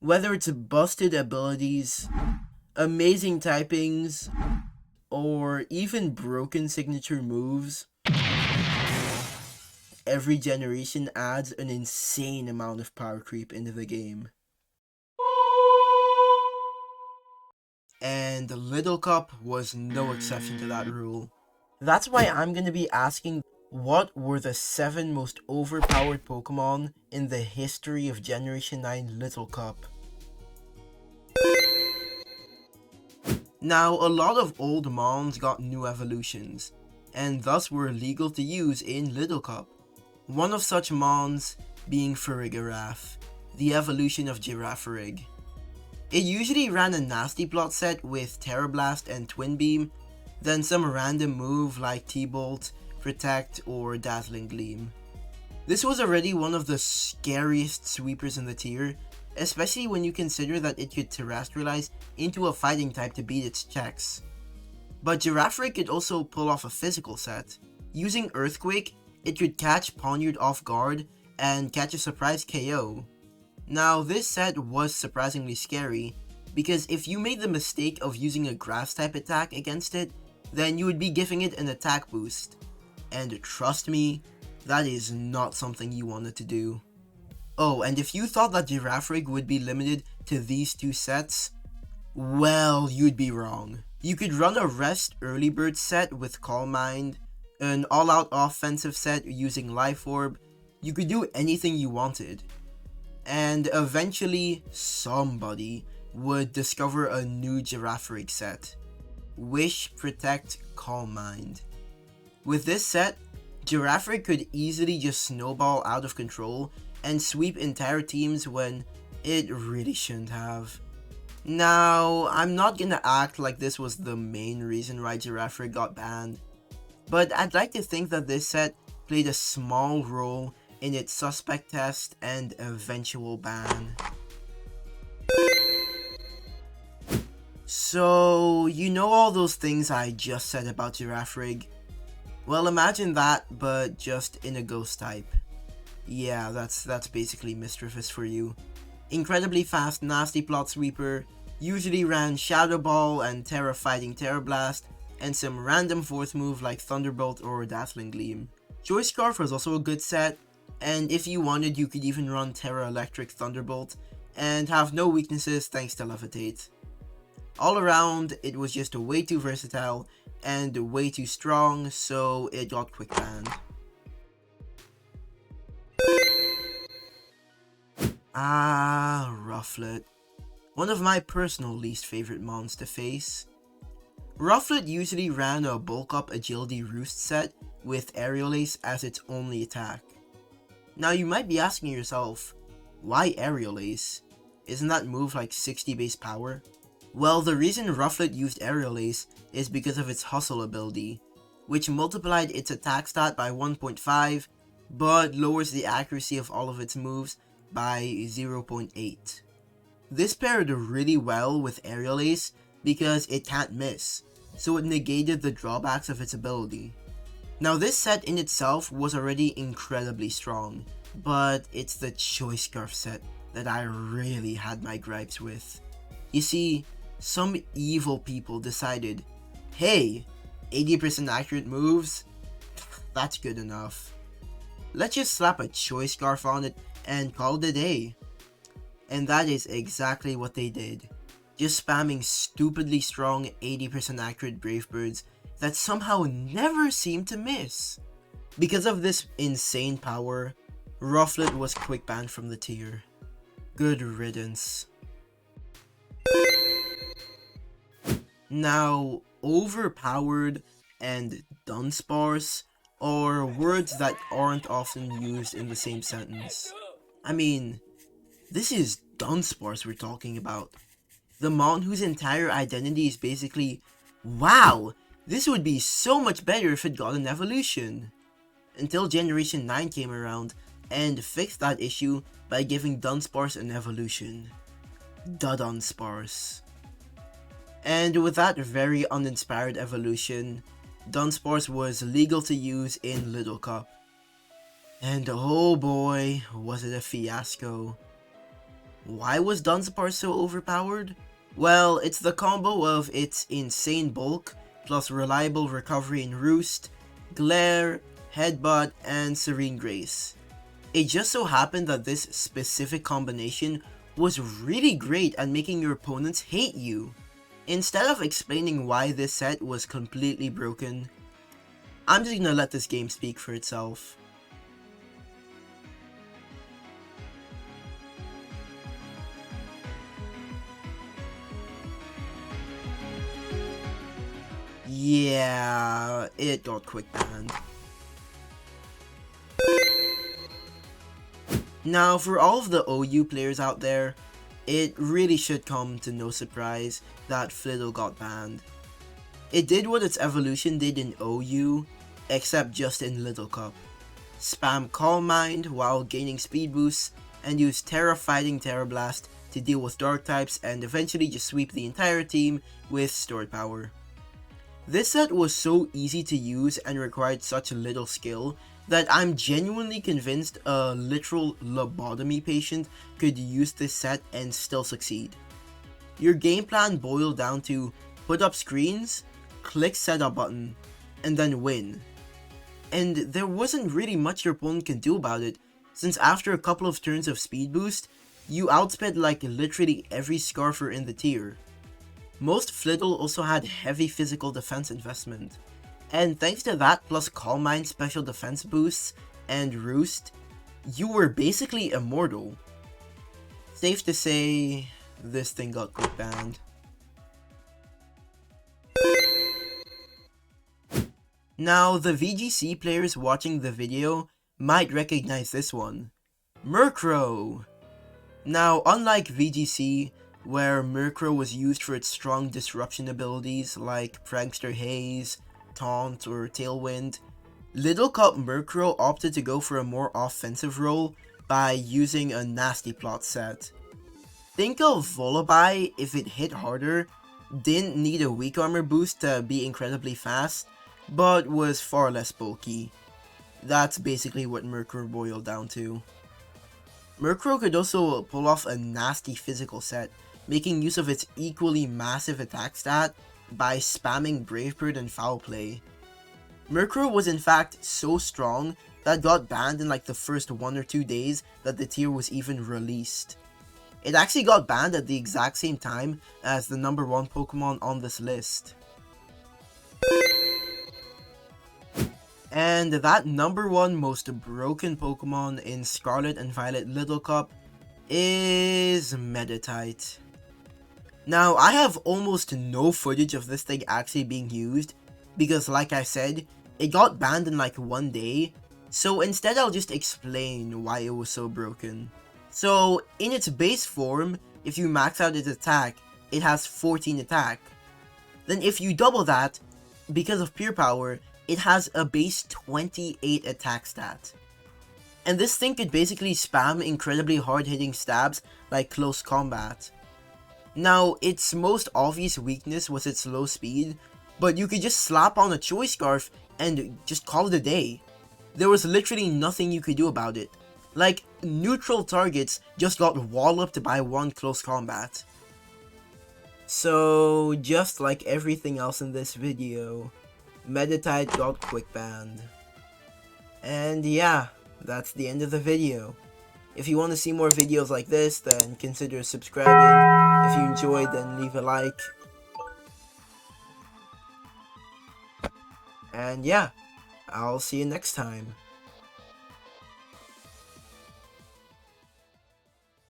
Whether it's busted abilities, amazing typings, or even broken signature moves, every generation adds an insane amount of power creep into the game. And the Little Cup was no exception to that rule. That's why I'm going to be asking what were the 7 most overpowered Pokemon in the history of Generation 9 Little Cup. Now, a lot of old Mons got new evolutions, and thus were legal to use in Little Cup. One of such Mons being Farigiraf, the evolution of Girafarig. It usually ran a Nasty Plot set with Terra Blast and Twin Beam, then some random move like T-Bolt, Protect, or Dazzling Gleam. This was already one of the scariest sweepers in the tier, especially when you consider that it could terrestrialize into a fighting type to beat its checks. But Girafarig could also pull off a physical set. Using Earthquake, it could catch Ponyard off guard and catch a surprise KO. Now, this set was surprisingly scary, because if you made the mistake of using a grass type attack against it, then you would be giving it an attack boost. And trust me, that is not something you wanted to do. Oh, and if you thought that Girafarig would be limited to these 2 sets, well, you'd be wrong. You could run a Rest Early Bird set with Calm Mind, an all-out offensive set using Life Orb. You could do anything you wanted. And eventually, somebody would discover a new Girafarig set. Wish, Protect, Calm Mind. With this set, Girafarig could easily just snowball out of control and sweep entire teams when it really shouldn't have. Now, I'm not gonna act like this was the main reason why Girafarig got banned, but I'd like to think that this set played a small role in its suspect test and eventual ban. So, you know all those things I just said about Girafarig? Well, imagine that, but just in a ghost type. Yeah, that's basically Misdreavus for you. Incredibly fast Nasty Plot Sweeper, usually ran Shadow Ball and Terra Fighting Terra Blast, and some random 4th move like Thunderbolt or Dazzling Gleam. Choice Scarf was also a good set, and if you wanted you could even run Terra Electric Thunderbolt, and have no weaknesses thanks to Levitate. All around, it was just way too versatile, and way too strong, so it got quick banned. Rufflet. One of my personal least favorite mons to face. Rufflet usually ran a bulk up agility roost set with Aerial Ace as its only attack. Now you might be asking yourself, why Aerial Ace? Isn't that move like 60 base power? Well, the reason Rufflet used Aerial Ace is because of its Hustle ability, which multiplied its attack stat by 1.5, but lowers the accuracy of all of its moves by 0.8. This paired really well with Aerial Ace because it can't miss, so it negated the drawbacks of its ability. Now this set in itself was already incredibly strong, but it's the Choice Scarf set that I really had my gripes with. You see, some evil people decided, hey, 80% accurate moves? That's good enough. Let's just slap a Choice Scarf on it and call it a day. And that is exactly what they did. Just spamming stupidly strong 80% accurate Brave Birds that somehow never seemed to miss. Because of this insane power, Rufflet was quick banned from the tier. Good riddance. Now, overpowered and Dunsparce are words that aren't often used in the same sentence. I mean, this is Dunsparce we're talking about. The Mon whose entire identity is basically, wow, this would be so much better if it got an evolution. Until Generation 9 came around and fixed that issue by giving Dunsparce an evolution. Dunsparce. And with that very uninspired evolution, Dunsparce was legal to use in Little Cup. And oh boy, was it a fiasco. Why was Dunsparce so overpowered? Well, it's the combo of its insane bulk, plus reliable recovery in Roost, Glare, Headbutt, and Serene Grace. It just so happened that this specific combination was really great at making your opponents hate you. Instead of explaining why this set was completely broken, I'm just gonna let this game speak for itself. Yeah, it got quick banned. Now, for all of the OU players out there, it really should come to no surprise that Flittle got banned. It did what its evolution did in OU, except just in Little Cup. Spam Calm Mind while gaining speed boosts, and use Terra Fighting Terra Blast to deal with dark types and eventually just sweep the entire team with stored power. This set was so easy to use and required such little skill that I'm genuinely convinced a literal lobotomy patient could use this set and still succeed. Your game plan boiled down to put up screens, click setup button, and then win. And there wasn't really much your opponent could do about it, since after a couple of turns of speed boost, you outsped like literally every Scarfer in the tier. Most Flittle also had heavy physical defense investment, and thanks to that plus Calm Mind special defense boosts and Roost, you were basically immortal. Safe to say, this thing got quick banned. Now, the VGC players watching the video might recognize this one. Murkrow! Now, unlike VGC, where Murkrow was used for its strong disruption abilities like Prankster Haze, Taunt, or Tailwind, Little Cup Murkrow opted to go for a more offensive role by using a Nasty Plot set. Think of Volibye if it hit harder, didn't need a weak armor boost to be incredibly fast, but was far less bulky. That's basically what Murkrow boiled down to. Murkrow could also pull off a nasty physical set, making use of its equally massive attack stat by spamming Brave Bird and Foul Play. Murkrow was in fact so strong that got banned in like the first 1 or 2 days that the tier was even released. It actually got banned at the exact same time as the number 1 Pokemon on this list. And that number 1 most broken Pokemon in Scarlet and Violet Little Cup is Meditite. Now, I have almost no footage of this thing actually being used, because like I said, it got banned in like 1 day, so instead I'll just explain why it was so broken. So, in its base form, if you max out its attack, it has 14 attack. Then if you double that, because of pure power, it has a base 28 attack stat. And this thing could basically spam incredibly hard hitting stabs like close combat. Now, its most obvious weakness was its low speed, but you could just slap on a Choice Scarf and just call it a day. There was literally nothing you could do about it. Like, neutral targets just got walloped by one close combat. So, just like everything else in this video, Meditite got quick banned. And yeah, that's the end of the video. If you want to see more videos like this, then consider subscribing. If you enjoyed, then leave a like. And yeah, I'll see you next time.